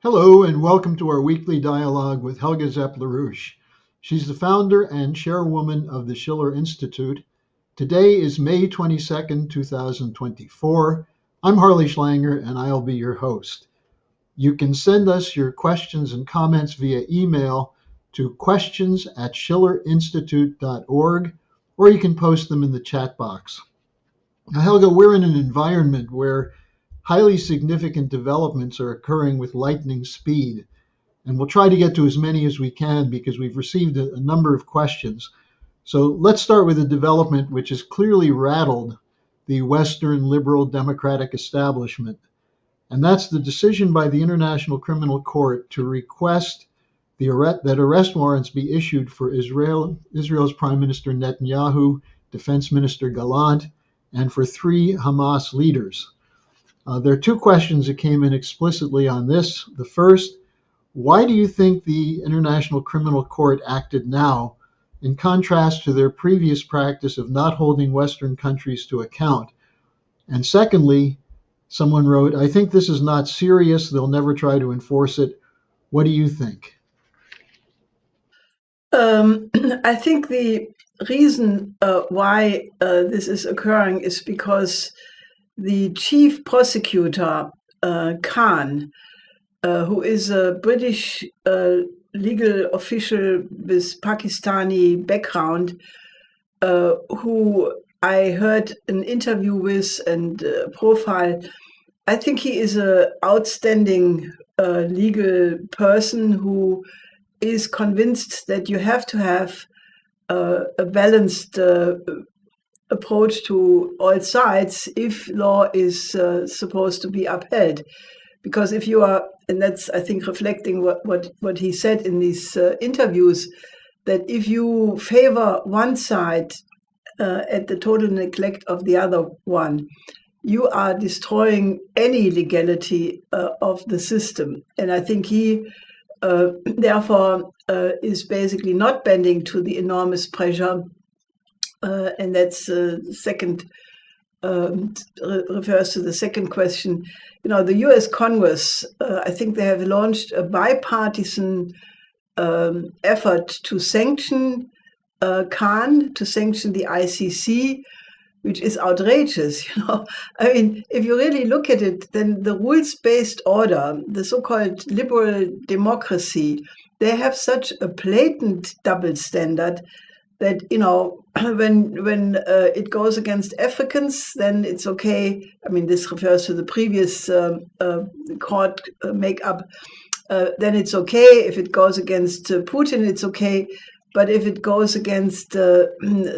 Hello, and welcome to our weekly dialogue with Helga Zepp May. She's the founder and chairwoman of the Schiller Institute. Today is May 22nd, 2024. I'm Harley Schlanger, and I'll be your host. You can send us your questions and comments via email to questions@schillerinstitute.org, or you can post them in the chat box. Now, Helga, we're in an environment where highly significant developments are occurring with lightning speed. And we'll try to get to as many as we can because we've received a number of questions. So let's start with a development which has clearly rattled the Western liberal democratic establishment. And that's the decision by the International Criminal Court to request that arrest warrants be issued for Israel's Prime Minister Netanyahu, Defense Minister Gallant, and for 3 Hamas leaders. There are 2 questions that came in explicitly on this. The first, why do you think the International Criminal Court acted now, in contrast to their previous practice of not holding Western countries to account? And secondly, someone wrote, I think this is not serious. They'll never try to enforce it. What do you think? I think the reason why this is occurring is because the chief prosecutor, Khan, who is a British legal official with Pakistani background, who I heard an interview with and profile. I think he is an outstanding legal person who is convinced that you have to have a balanced approach to all sides if law is supposed to be upheld. Because if you are, and that's, I think, reflecting what he said in these interviews, that if you favor one side at the total neglect of the other one, you are destroying any legality of the system. And I think he, therefore, is basically not bending to the enormous pressure. And that's the second, refers to the second question. You know, the US Congress, I think they have launched a bipartisan effort to sanction Khan, to sanction the ICC, which is outrageous. I mean, if you really look at it, then the rules-based order, the so-called liberal democracy, they have such a blatant double standard that, when it goes against Africans, then it's okay. I mean, this refers to the previous court makeup. Then it's okay. If it goes against Putin, it's okay. But if it goes against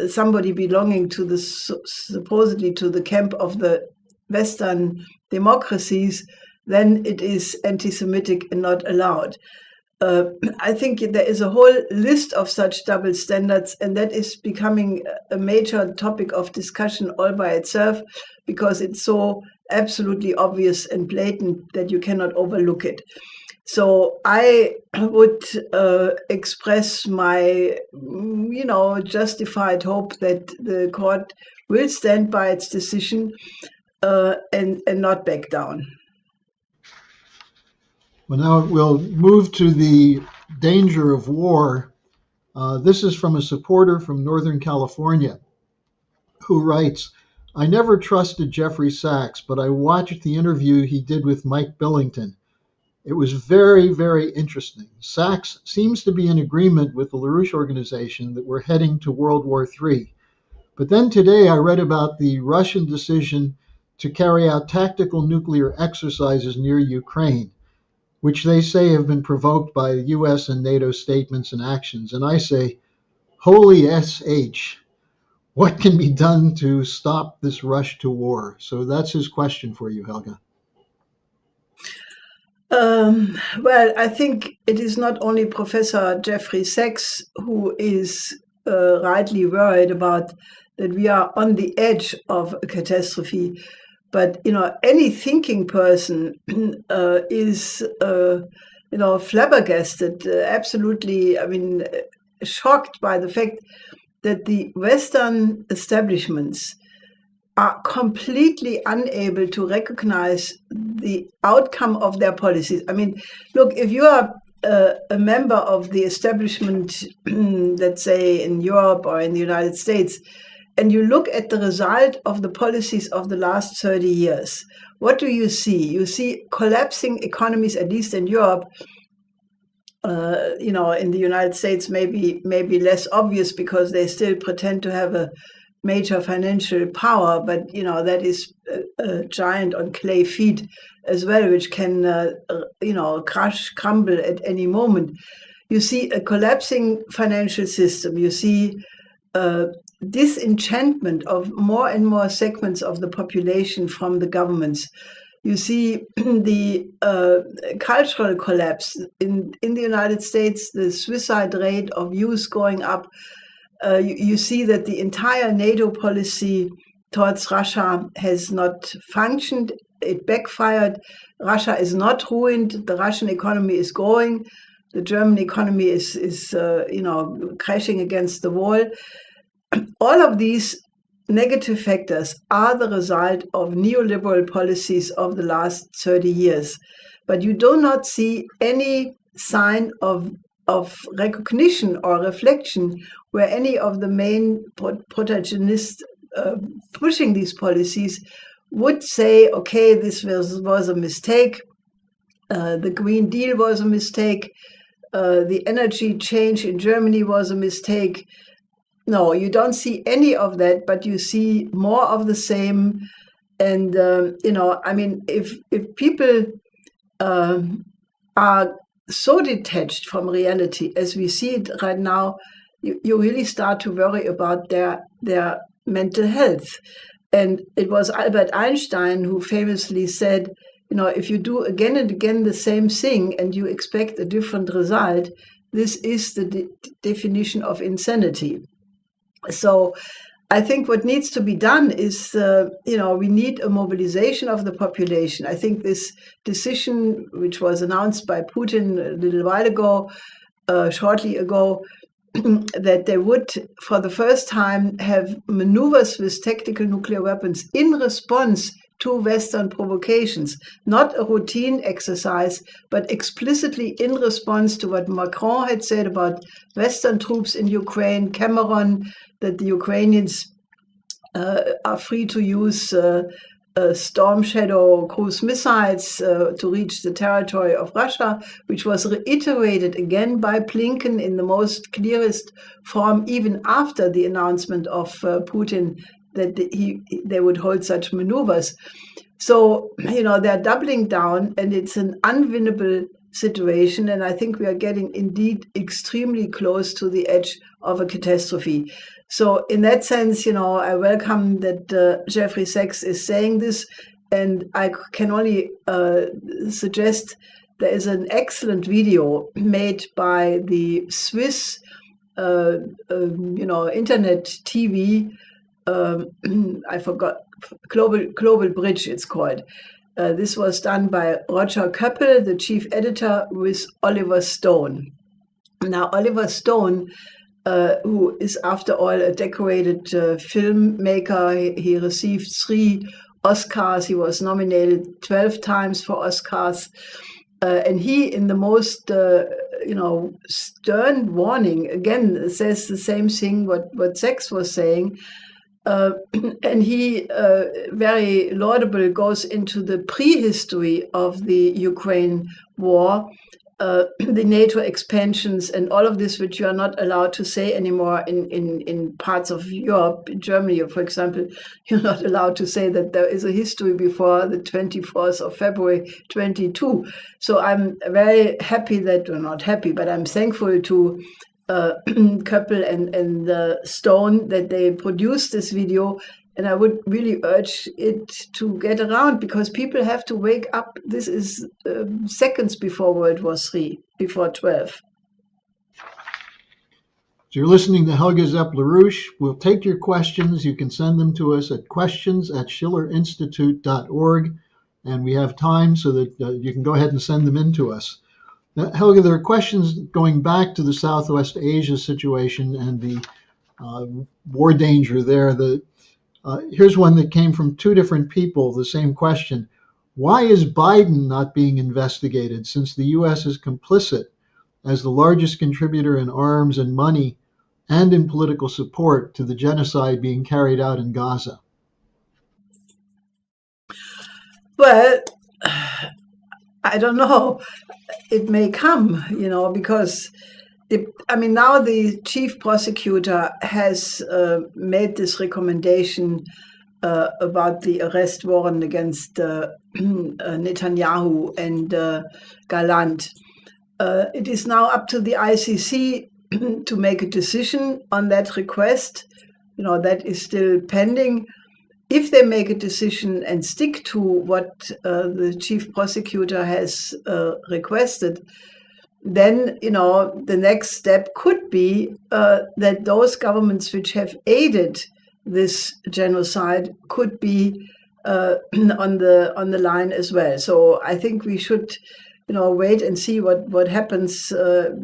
somebody belonging to supposedly to the camp of the Western democracies, then it is anti-Semitic and not allowed. I think there is a whole list of such double standards, and that is becoming a major topic of discussion all by itself, because it's so absolutely obvious and blatant that you cannot overlook it. So I would express my, justified hope that the court will stand by its decision and not back down. Well, now we'll move to the danger of war. This is from a supporter from Northern California who writes, I never trusted Jeffrey Sachs, but I watched the interview he did with Mike Billington. It was very, very interesting. Sachs seems to be in agreement with the LaRouche organization that we're heading to World War III. But then today I read about the Russian decision to carry out tactical nuclear exercises near Ukraine, which they say have been provoked by US and NATO statements and actions. And I say, holy SH, what can be done to stop this rush to war? So that's his question for you, Helga. Well, I think it is not only Professor Jeffrey Sachs who is rightly worried about that we are on the edge of a catastrophe, but any thinking person is flabbergasted, absolutely, shocked by the fact that the Western establishments are completely unable to recognize the outcome of their policies. I mean, look, if you are a member of the establishment, let's say in Europe or in the United States, and you look at the result of the policies of the last 30 years, what do you see? You see collapsing economies, at least in Europe. In the United States, maybe less obvious because they still pretend to have a major financial power, but that is a giant on clay feet as well, which can crumble at any moment. You see a collapsing financial system. You see disenchantment of more and more segments of the population from the governments. You see the cultural collapse in the United States, the suicide rate of youth going up. You see that the entire NATO policy towards Russia has not functioned. It backfired. Russia is not ruined. The Russian economy is growing. The German economy is crashing against the wall. All of these negative factors are the result of neoliberal policies of the last 30 years. But you do not see any sign of recognition or reflection where any of the main protagonists pushing these policies would say, okay, this was a mistake. The Green Deal was a mistake. The energy change in Germany was a mistake. No, you don't see any of that, but you see more of the same. And, if people are so detached from reality as we see it right now, you really start to worry about their mental health. And it was Albert Einstein who famously said, if you do again and again the same thing and you expect a different result, this is the definition of insanity. So I think what needs to be done is, we need a mobilization of the population. I think this decision, which was announced by Putin a little while ago, shortly ago, that they would, for the first time, have maneuvers with tactical nuclear weapons in response to Western provocations, not a routine exercise, but explicitly in response to what Macron had said about Western troops in Ukraine, Cameron, that the Ukrainians are free to use Storm Shadow cruise missiles to reach the territory of Russia, which was reiterated again by Blinken in the most clearest form, even after the announcement of Putin that they would hold such maneuvers. So, they're doubling down, and it's an unwinnable situation. And I think we are getting indeed extremely close to the edge of a catastrophe. So in that sense, I welcome that Jeffrey Sachs is saying this, and I can only suggest there is an excellent video made by the Swiss, internet TV. I forgot, Global Bridge it's called. This was done by Roger Köppel, the chief editor, with Oliver Stone. Now, Oliver Stone, who is, after all, a decorated filmmaker, he received 3 Oscars. He was nominated 12 times for Oscars. And he, in the most, stern warning, again, says the same thing what Sachs was saying. And he, very laudable, goes into the prehistory of the Ukraine war, the NATO expansions and all of this, which you are not allowed to say anymore in parts of Europe. In Germany, for example, you're not allowed to say that there is a history before the 24th of February 22. So I'm very happy that, or not happy, but I'm thankful to Köppel and Stone that they produced this video. And I would really urge it to get around, because people have to wake up. This is seconds before World War III, before 12. So you're listening to Helga Zepp May. We'll take your questions. You can send them to us at questions@schillerinstitute.org. And we have time so that you can go ahead and send them in to us. Now, Helga, there are questions going back to the Southwest Asia situation and the war danger there. Here's one that came from two different people, the same question. Why is Biden not being investigated since the U.S. is complicit as the largest contributor in arms and money and in political support to the genocide being carried out in Gaza? Well, I don't know. It may come, because now the chief prosecutor has made this recommendation about the arrest warrant against Netanyahu and Gallant. It is now up to the ICC to make a decision on that request. That is still pending. If they make a decision and stick to what the chief prosecutor has requested, then, the next step could be that those governments which have aided this genocide could be on the line as well. So I think we should, wait and see what happens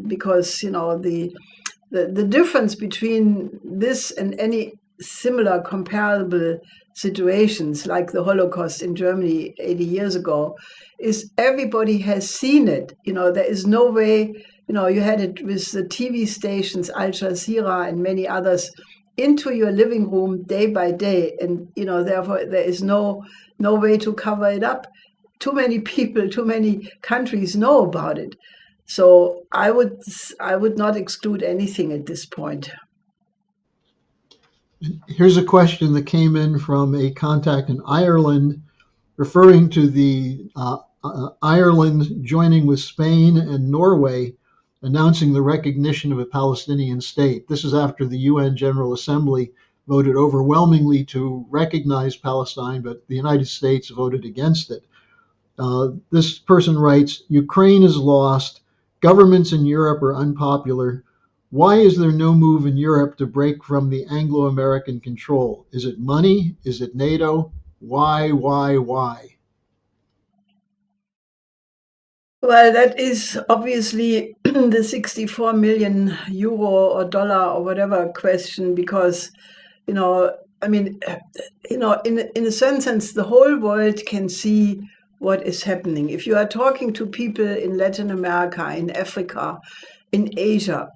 because, the difference between this and any similar comparable situations like the Holocaust in Germany 80 years ago is everybody has seen it. There is no way, you had it with the TV stations, Al Jazeera and many others, into your living room day by day. And, therefore there is no way to cover it up. Too many people, too many countries know about it. So I would not exclude anything at this point. Here's a question that came in from a contact in Ireland, referring to the Ireland joining with Spain and Norway, announcing the recognition of a Palestinian state. This is after the UN General Assembly voted overwhelmingly to recognize Palestine, but the United States voted against it. This person writes, Ukraine is lost. Governments in Europe are unpopular. Why is there no move in Europe to break from the Anglo-American control? Is it money? Is it NATO? Why? Well, that is obviously the 64 million euro or dollar or whatever question, because, in a certain sense, the whole world can see what is happening. If you are talking to people in Latin America, in Africa, in Asia,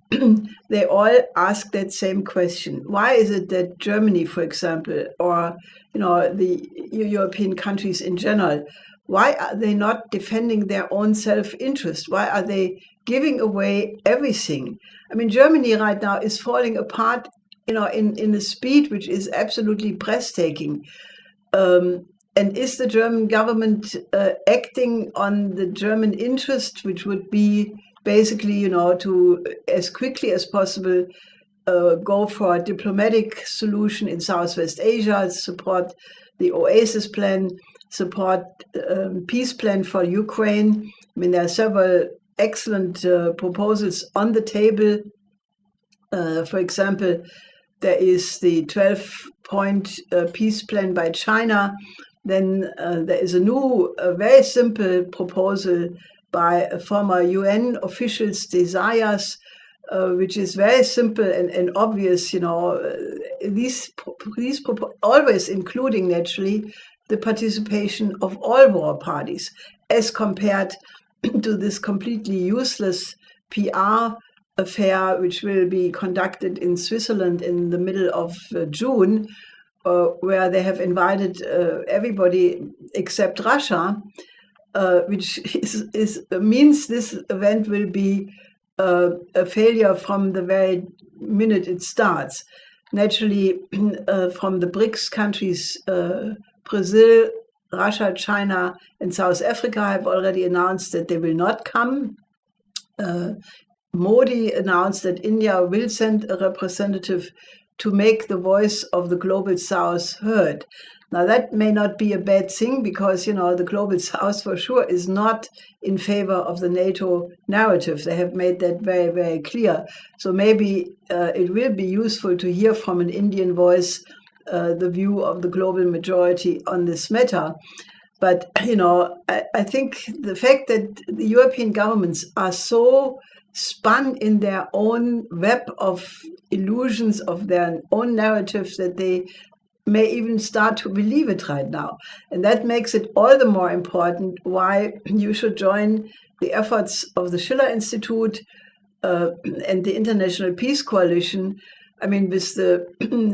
they all ask that same question. Why is it that Germany, for example, or the European countries in general, why are they not defending their own self-interest? Why are they giving away everything? Germany right now is falling apart, in a speed which is absolutely breathtaking. And is the German government acting on the German interest, which would be basically, to as quickly as possible go for a diplomatic solution in Southwest Asia, support the Oasis plan, support peace plan for Ukraine? There are several excellent proposals on the table. For example, there is the 12-point peace plan by China. Then there is a new, very simple proposal by a former UN official's desires, which is very simple and obvious, these always including naturally the participation of all war parties, as compared to this completely useless PR affair, which will be conducted in Switzerland in the middle of June, where they have invited everybody except Russia, which means this event will be a failure from the very minute it starts. Naturally, from the BRICS countries, Brazil, Russia, China, and South Africa have already announced that they will not come. Modi announced that India will send a representative to make the voice of the Global South heard. Now, that may not be a bad thing, because, the Global South for sure is not in favor of the NATO narrative. They have made that very, very clear. So maybe it will be useful to hear from an Indian voice the view of the global majority on this matter. But, I think the fact that the European governments are so spun in their own web of illusions, of their own narratives, that they may even start to believe it right now. And that makes it all the more important why you should join the efforts of the Schiller Institute and the International Peace Coalition. I mean, with the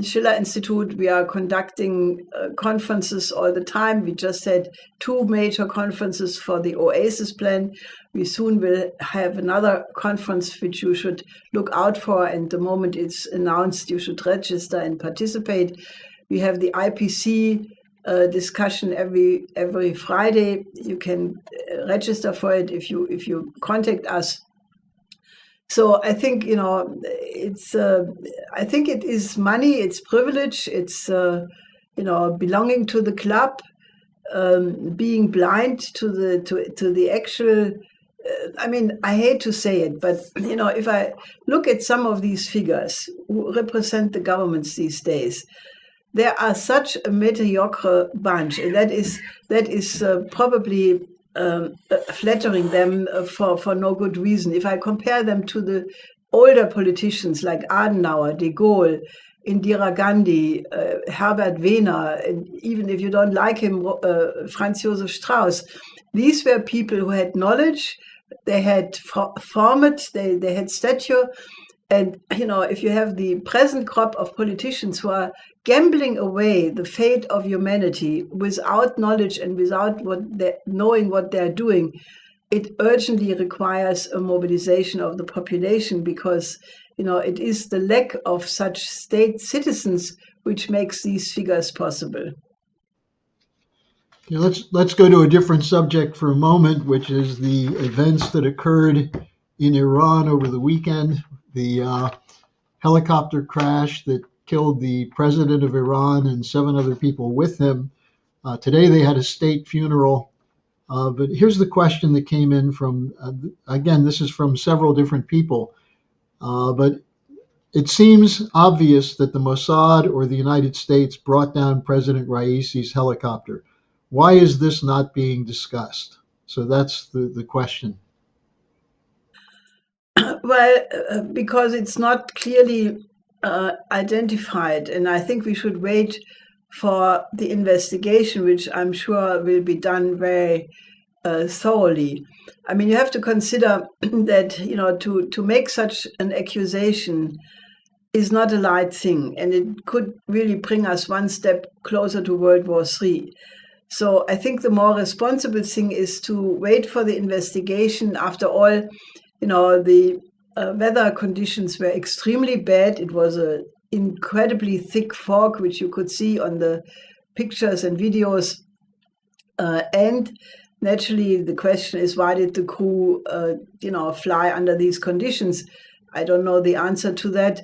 Schiller Institute, we are conducting conferences all the time. We just had 2 major conferences for the Oasis plan. We soon will have another conference which you should look out for. And the moment it's announced, you should register and participate. We have the IPC discussion every Friday. You can register for it if you contact us. So I think it's. I think it is money. It's privilege. It's belonging to the club, being blind to the actual. I mean, I hate to say it, but if I look at some of these figures who represent the governments these days, they are such a mediocre bunch, and that is probably flattering them for no good reason. If I compare them to the older politicians like Adenauer, de Gaulle, Indira Gandhi, Herbert Wehner, and even if you don't like him, Franz Josef Strauss, these were people who had knowledge, they had format, they had stature. And, if you have the present crop of politicians who are gambling away the fate of humanity without knowledge and without knowing what they're doing, it urgently requires a mobilization of the population, because, it is the lack of such state citizens which makes these figures possible. Okay, let's go to a different subject for a moment, which is the events that occurred in Iran over the weekend. The helicopter crash that killed the president of Iran and 7 other people with him. Today they had a state funeral. But here's the question that came in from, again, this is from several different people. But it seems obvious that the Mossad or the United States brought down President Raisi's helicopter. Why is this not being discussed? So that's the question. Well, because it's not clearly identified, and I think we should wait for the investigation, which I'm sure will be done very thoroughly. I mean, you have to consider that to make such an accusation is not a light thing, and it could really bring us one step closer to World War III. So I think the more responsible thing is to wait for the investigation. After all, the weather conditions were extremely bad. It was an incredibly thick fog, which you could see on the pictures and videos. And naturally, the question is, why did the crew, fly under these conditions? I don't know the answer to that.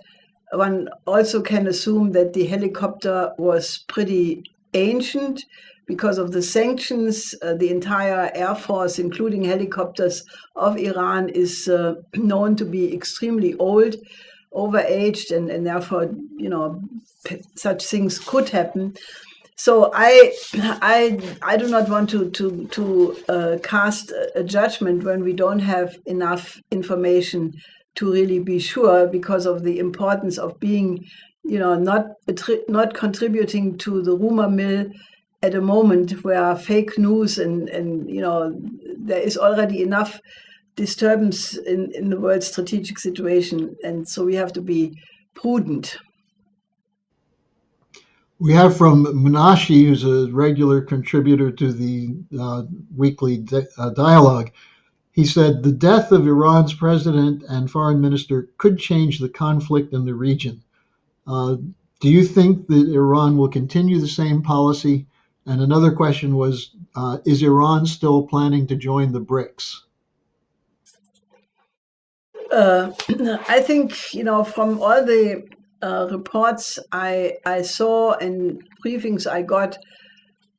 One also can assume that the helicopter was pretty ancient. Because of the sanctions, the entire air force, including helicopters of Iran, is known to be extremely old, overaged, and therefore, such things could happen. So I do not want to cast a judgment when we don't have enough information to really be sure, because of the importance of being, not contributing to the rumor mill at a moment where fake news and there is already enough disturbance in the world strategic situation, and so we have to be prudent. We have from Munashi, who's a regular contributor to the weekly dialogue. He said, the death of Iran's president and foreign minister could change the conflict in the region. Do you think that Iran will continue the same policy? And another question was, is Iran still planning to join the BRICS? I think, from all the reports I saw and briefings I got,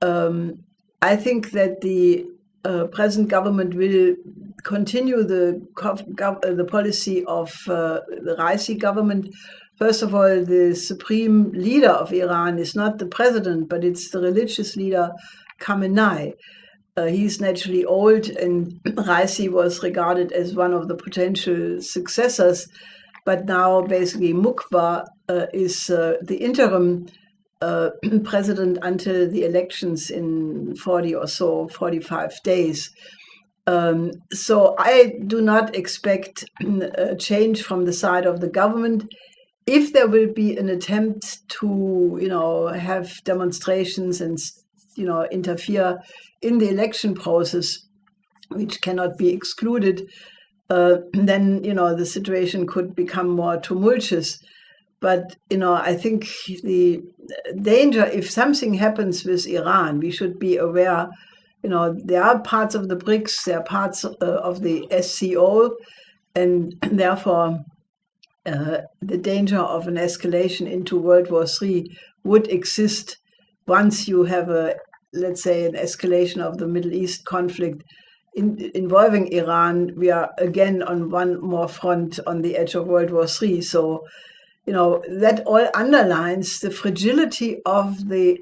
I think that the present government will continue the policy of the Raisi government. First of all, the supreme leader of Iran is not the president, but it's the religious leader, Khamenei. He's naturally old, and Raisi was regarded as one of the potential successors. But now, basically, Mukba is the interim president until the elections in 45 days. So I do not expect a change from the side of the government. If there will be an attempt to, have demonstrations and, interfere in the election process, which cannot be excluded, then, the situation could become more tumultuous. But, I think the danger, if something happens with Iran, we should be aware, there are parts of the BRICS, there are parts of the SCO, and therefore the danger of an escalation into World War III would exist once you have let's say, an escalation of the Middle East conflict involving Iran. We are again on one more front on the edge of World War III. So, that all underlines the fragility of the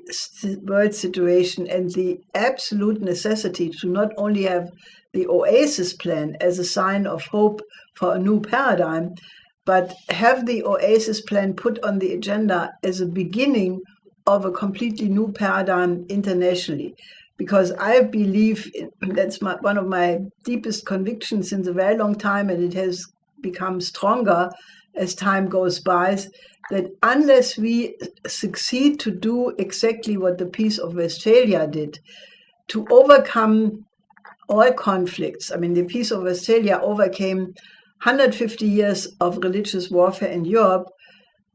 world situation and the absolute necessity to not only have the Oasis plan as a sign of hope for a new paradigm, but have the Oasis plan put on the agenda as a beginning of a completely new paradigm internationally. Because I believe, that's one of my deepest convictions since a very long time, and it has become stronger as time goes by, that unless we succeed to do exactly what the Peace of Westphalia did, to overcome all conflicts. I mean, the Peace of Westphalia overcame 150 years of religious warfare in Europe,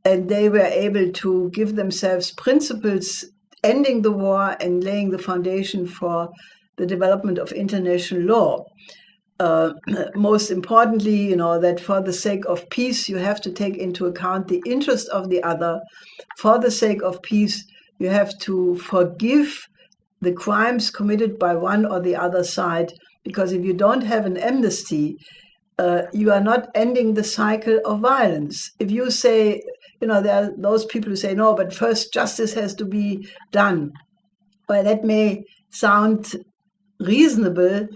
and they were able to give themselves principles ending the war and laying the foundation for the development of international law. Most importantly, that for the sake of peace, you have to take into account the interest of the other. For the sake of peace, you have to forgive the crimes committed by one or the other side, because if you don't have an amnesty, you are not ending the cycle of violence. If you say, there are those people who say, no, but first justice has to be done. Well, that may sound reasonable,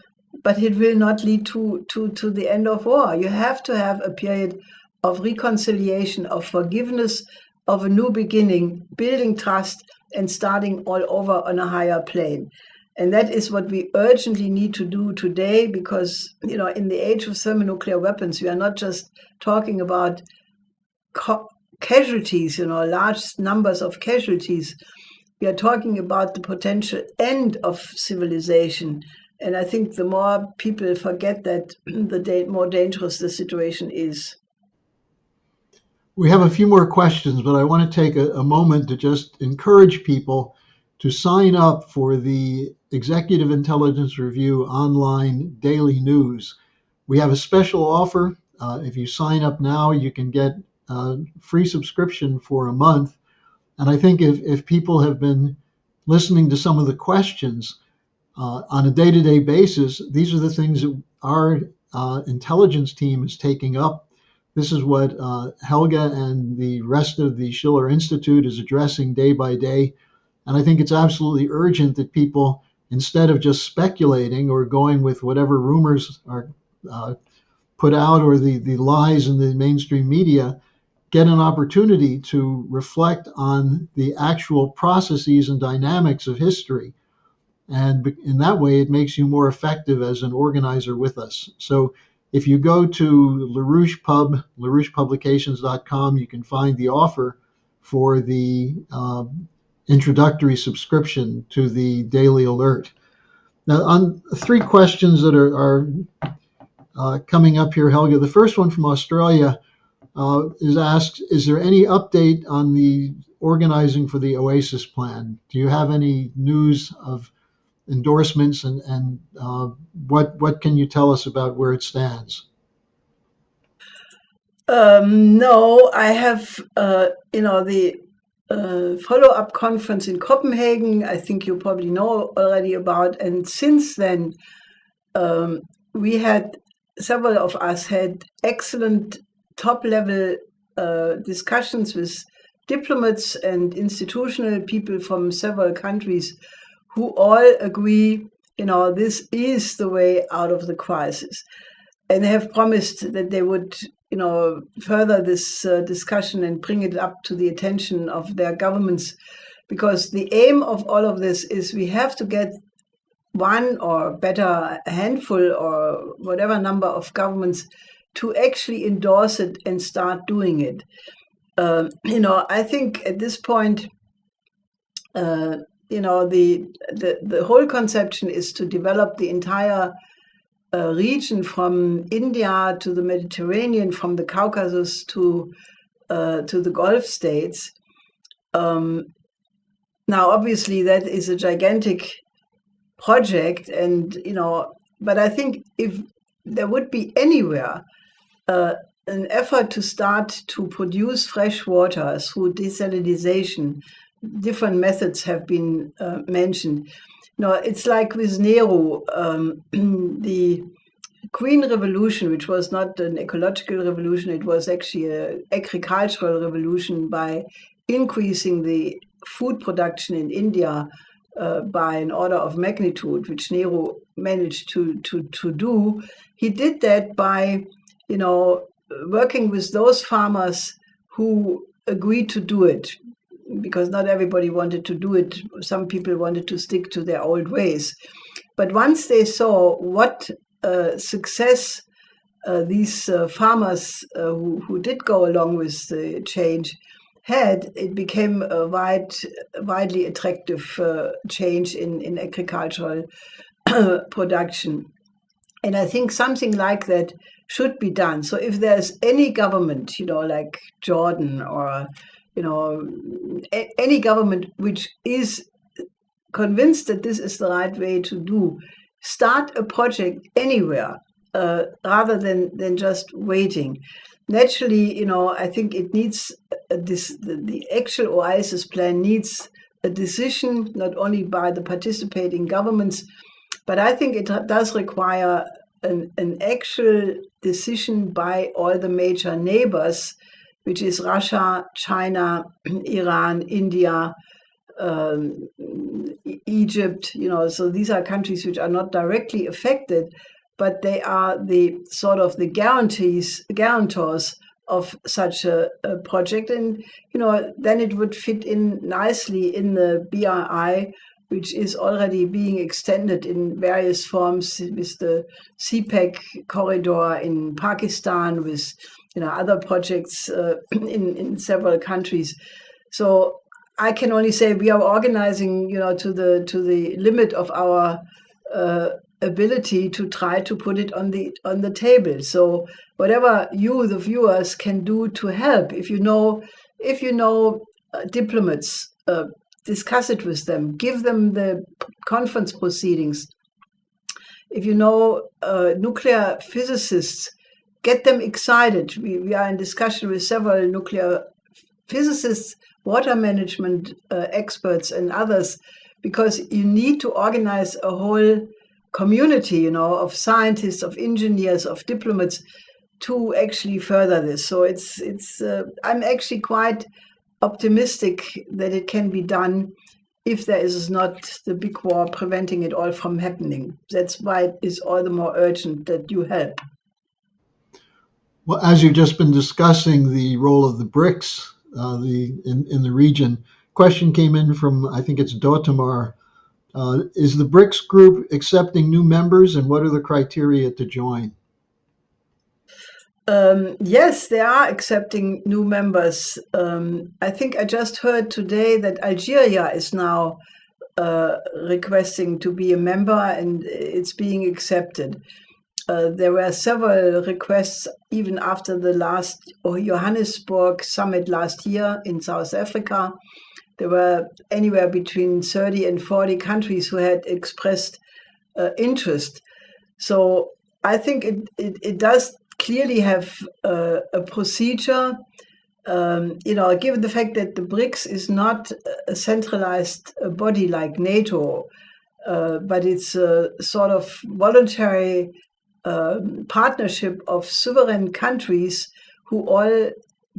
but it will not lead to the end of war. You have to have a period of reconciliation, of forgiveness, of a new beginning, building trust, and starting all over on a higher plane. And that is what we urgently need to do today, because, in the age of thermonuclear weapons, we are not just talking about casualties, large numbers of casualties. We are talking about the potential end of civilization. And I think the more people forget that, the more dangerous the situation is. We have a few more questions, but I want to take a moment to just encourage people to sign up for the Executive Intelligence Review online daily news. We have a special offer. If you sign up now, you can get a free subscription for a month. And I think if people have been listening to some of the questions on a day-to-day basis, these are the things that our intelligence team is taking up. This is what Helga and the rest of the Schiller Institute is addressing day by day. And I think it's absolutely urgent that people, instead of just speculating or going with whatever rumors are put out or the lies in the mainstream media, get an opportunity to reflect on the actual processes and dynamics of history. And in that way, it makes you more effective as an organizer with us. So if you go to LaRouchePublications.com, you can find the offer for the introductory subscription to the daily alert. Now, on three questions that are coming up here, Helga. The first one from Australia is asked, is there any update on the organizing for the Oasis plan? Do you have any news of endorsements, and what can you tell us about where it stands? No, I have, the follow-up conference in Copenhagen, I think you probably know already about. And since then, several of us had excellent top-level discussions with diplomats and institutional people from several countries who all agree, this is the way out of the crisis. And they have promised that they would, further this discussion and bring it up to the attention of their governments because the aim of all of this is we have to get one or better a handful or whatever number of governments to actually endorse it and start doing it. I think at this point, the whole conception is to develop the entire region from India to the Mediterranean, from the Caucasus to the Gulf states. Now, obviously, that is a gigantic project, and but I think if there would be anywhere an effort to start to produce fresh water through desalination, different methods have been mentioned. It's like with Nehru, the Green Revolution, which was not an ecological revolution, it was actually an agricultural revolution by increasing the food production in India by an order of magnitude, which Nehru managed to do. He did that by, working with those farmers who agreed to do it, because not everybody wanted to do it. Some people wanted to stick to their old ways. But once they saw what success these farmers who did go along with the change had, it became a widely attractive change in agricultural production. And I think something like that should be done. So if there's any government, like Jordan or any government which is convinced that this is the right way to do, start a project anywhere rather than just waiting. Naturally, I think it needs the actual Oasis plan needs a decision not only by the participating governments, but I think it does require an actual decision by all the major neighbors, which is Russia, China, Iran, India, Egypt. So these are countries which are not directly affected, but they are the sort of the guarantors of such a project. And, then it would fit in nicely in the BRI, which is already being extended in various forms with the CPEC corridor in Pakistan, with other projects in several countries. So I can only say we are organizing, to the limit of our ability to try to put it on the table. So whatever you, the viewers, can do to help, if you know diplomats, discuss it with them, give them the conference proceedings. If you know nuclear physicists, get them excited. We are in discussion with several nuclear physicists, water management experts, and others, because you need to organize a whole community, of scientists, of engineers, of diplomats to actually further this. So it's I'm actually quite optimistic that it can be done if there is not the big war preventing it all from happening. That's why it is all the more urgent that you help. Well, as you've just been discussing the role of the BRICS in the region, question came in from, I think it's Dotamar. Is the BRICS group accepting new members, and what are the criteria to join? Yes, they are accepting new members. I think I just heard today that Algeria is now requesting to be a member, and it's being accepted. There were several requests even after the last Johannesburg summit last year in South Africa. There were anywhere between 30 and 40 countries who had expressed interest. So I think it does clearly have a procedure, given the fact that the BRICS is not a centralized body like NATO, but it's a sort of voluntary partnership of sovereign countries who all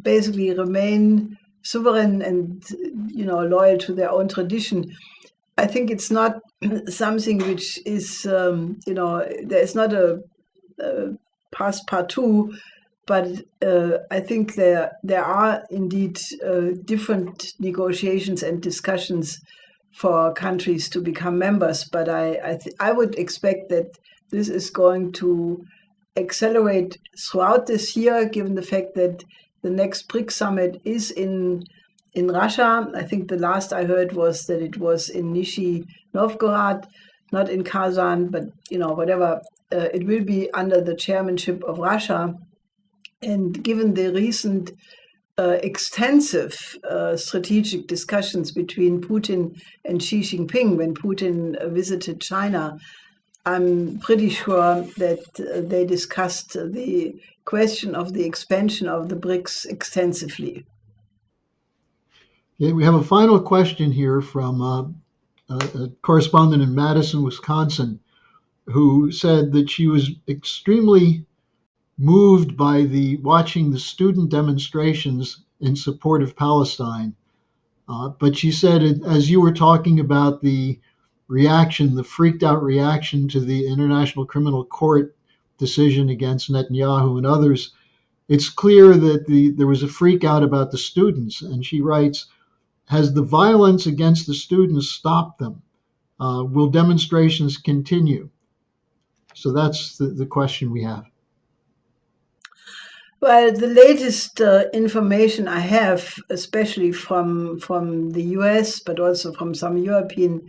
basically remain sovereign and loyal to their own tradition. I think it's not something which is there is not a passepartout But I think there are indeed different negotiations and discussions for countries to become members. But I would expect that this is going to accelerate throughout this year, given the fact that the next BRICS summit is in Russia. I think the last I heard was that it was in Nizhny Novgorod, not in Kazan, but whatever. It will be under the chairmanship of Russia. And given the recent extensive strategic discussions between Putin and Xi Jinping when Putin visited China, I'm pretty sure that they discussed the question of the expansion of the BRICS extensively. Okay, we have a final question here from a correspondent in Madison, Wisconsin, who said that she was extremely moved by watching the student demonstrations in support of Palestine. But she said, as you were talking about the freaked out reaction to the International Criminal Court decision against Netanyahu and others, it's clear that there was a freak out about the students. And she writes, has the violence against the students stopped them? Will demonstrations continue? So that's the question we have. Well, the latest information I have, especially from the US, but also from some European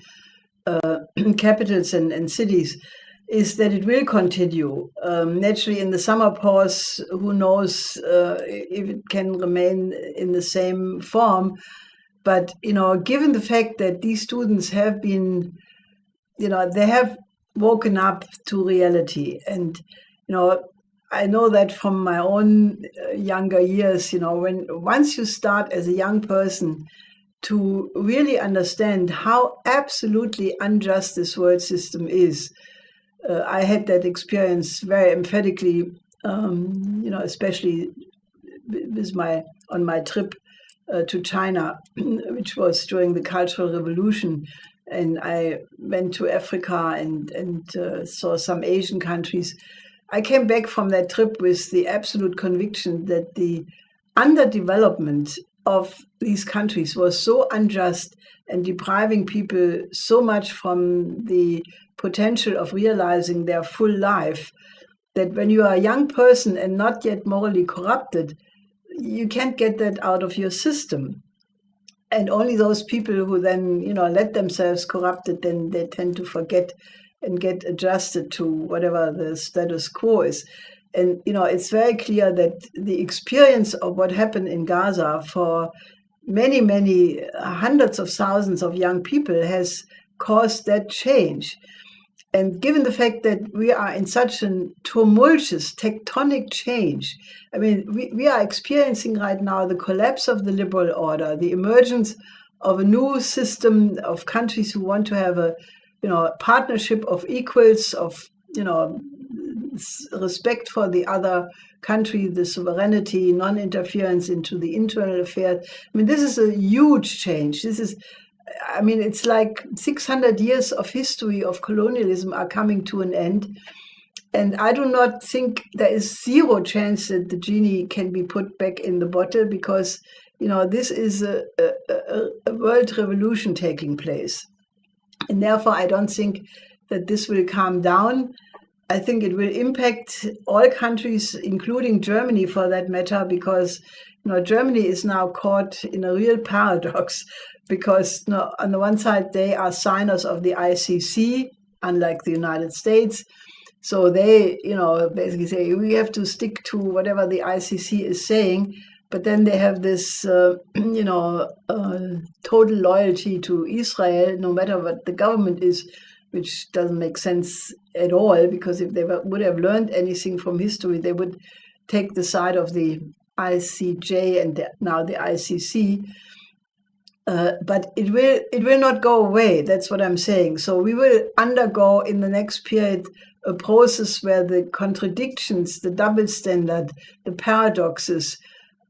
capitals and cities, is that it will continue. Naturally, in the summer pause, who knows if it can remain in the same form. But, given the fact that these students have been, they have woken up to reality. And, I know that from my own younger years, once you start as a young person to really understand how absolutely unjust this world system is, I had that experience very emphatically, especially on my trip to China, which was during the Cultural Revolution. And I went to Africa and saw some Asian countries. I came back from that trip with the absolute conviction that the underdevelopment of these countries was so unjust and depriving people so much from the potential of realizing their full life, that when you are a young person and not yet morally corrupted, you can't get that out of your system. And only those people who then, let themselves corrupted, then they tend to forget and get adjusted to whatever the status quo is. And, it's very clear that the experience of what happened in Gaza for many, many hundreds of thousands of young people has caused that change. And given the fact that we are in such a tumultuous tectonic change, I mean, we are experiencing right now the collapse of the liberal order, the emergence of a new system of countries who want to have a partnership of equals, of, respect for the other country, the sovereignty, non-interference into the internal affairs. I mean, this is a huge change. It's like 600 years of history of colonialism are coming to an end. And I do not think there is zero chance that the genie can be put back in the bottle, because, this is a world revolution taking place. And therefore, I don't think that this will calm down. I think it will impact all countries, including Germany for that matter, because Germany is now caught in a real paradox, because on the one side, they are signers of the ICC, unlike the United States. So they, basically say, we have to stick to whatever the ICC is saying. But then they have this, total loyalty to Israel, no matter what the government is, which doesn't make sense at all, because if they would have learned anything from history, they would take the side of the ICJ and now the ICC. But it will not go away. That's what I'm saying. So we will undergo in the next period a process where the contradictions, the double standard, the paradoxes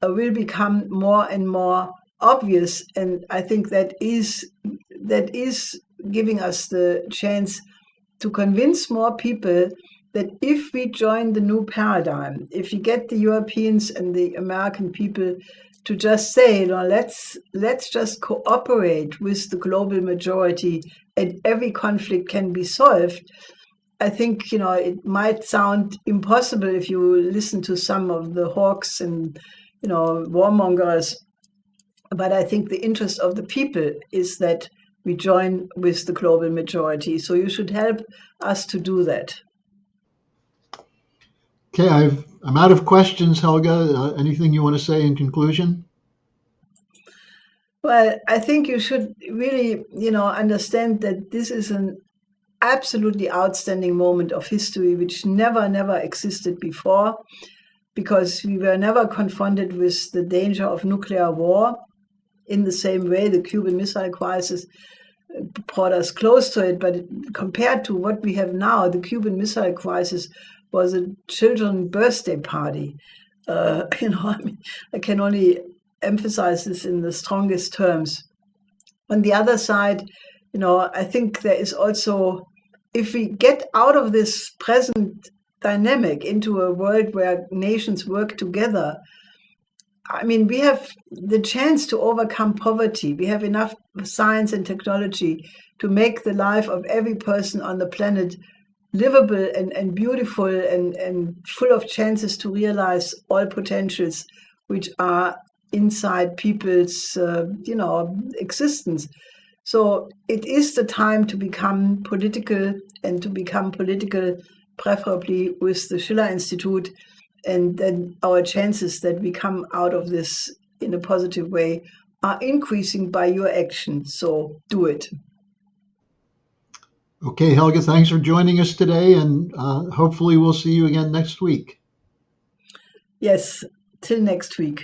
will become more and more obvious. And I think that is giving us the chance to convince more people that if we join the new paradigm, if we get the Europeans and the American people to just say, let's just cooperate with the global majority and every conflict can be solved, I think, it might sound impossible if you listen to some of the hawks and, warmongers. But I think the interest of the people is that we join with the global majority. So you should help us to do that. Okay, I'm out of questions, Helga. Anything you want to say in conclusion? Well, I think you should really, understand that this is an absolutely outstanding moment of history, which never existed before, because we were never confronted with the danger of nuclear war in the same way. The Cuban Missile Crisis brought us close to it, but compared to what we have now, the Cuban Missile Crisis was a children's birthday party. I can only emphasize this in the strongest terms. On the other side, I think there is also, if we get out of this present dynamic into a world where nations work together, we have the chance to overcome poverty. We have enough science and technology to make the life of every person on the planet livable and beautiful and full of chances to realize all potentials which are inside people's existence. So it is the time to become political, and to become political preferably with the Schiller Institute, and then our chances that we come out of this in a positive way are increasing by your action. So do it. Okay, Helga, thanks for joining us today, and hopefully we'll see you again next week. Yes, till next week.